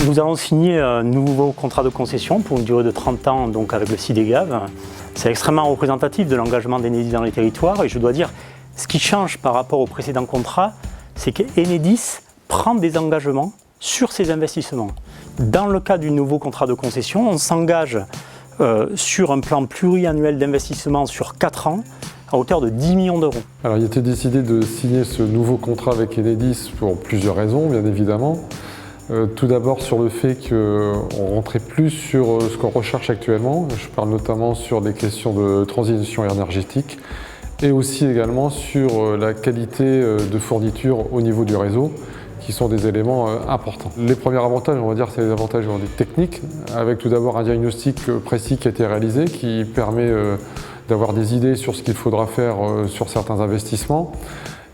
Nous allons signer un nouveau contrat de concession pour une durée de 30 ans donc avec le CIDEGAV. C'est extrêmement représentatif de l'engagement d'Enedis dans les territoires et je dois dire, ce qui change par rapport au précédent contrat, c'est qu'Enedis prend des engagements sur ses investissements. Dans le cas du nouveau contrat de concession, on s'engage sur un plan pluriannuel d'investissement sur 4 ans à hauteur de 10 millions d'euros. Alors il était décidé de signer ce nouveau contrat avec Enedis pour plusieurs raisons, bien évidemment. Tout d'abord sur le fait qu'on rentrait plus sur ce qu'on recherche actuellement. Je parle notamment sur des questions de transition énergétique et aussi également sur la qualité de fourniture au niveau du réseau, qui sont des éléments importants. Les premiers avantages, on va dire, c'est les avantages techniques, avec tout d'abord un diagnostic précis qui a été réalisé, qui permet d'avoir des idées sur ce qu'il faudra faire sur certains investissements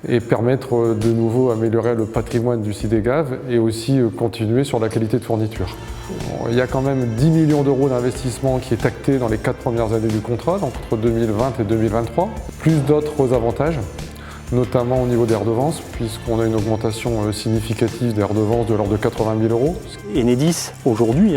et permettre de nouveau améliorer le patrimoine du CIDEGAV et aussi continuer sur la qualité de fourniture. Il y a quand même 10 millions d'euros d'investissement qui est acté dans les 4 premières années du contrat, donc entre 2020 et 2023, plus d'autres avantages, notamment au niveau des redevances, puisqu'on a une augmentation significative des redevances de l'ordre de 80 000 euros. Enedis, aujourd'hui,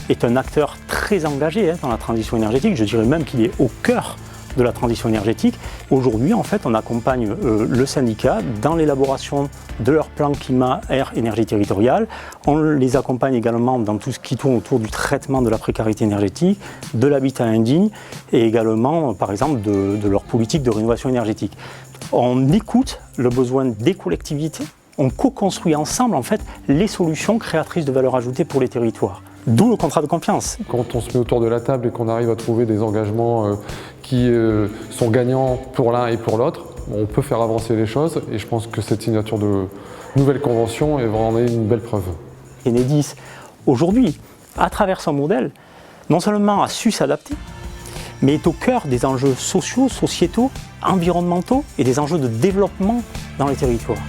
est un acteur très engagé dans la transition énergétique. Je dirais même qu'il est au cœur de la transition énergétique. Aujourd'hui, en fait, on accompagne le syndicat dans l'élaboration de leur plan climat, air, énergie territoriale. On les accompagne également dans tout ce qui tourne autour du traitement de la précarité énergétique, de l'habitat indigne et également, par exemple, de leur politique de rénovation énergétique. On écoute le besoin des collectivités, on co-construit ensemble en fait les solutions créatrices de valeur ajoutée pour les territoires. D'où le contrat de confiance. Quand on se met autour de la table et qu'on arrive à trouver des engagements qui sont gagnants pour l'un et pour l'autre, on peut faire avancer les choses et je pense que cette signature de nouvelle convention est vraiment une belle preuve. Enedis, aujourd'hui, à travers son modèle, non seulement a su s'adapter, mais est au cœur des enjeux sociaux, sociétaux, environnementaux et des enjeux de développement dans les territoires.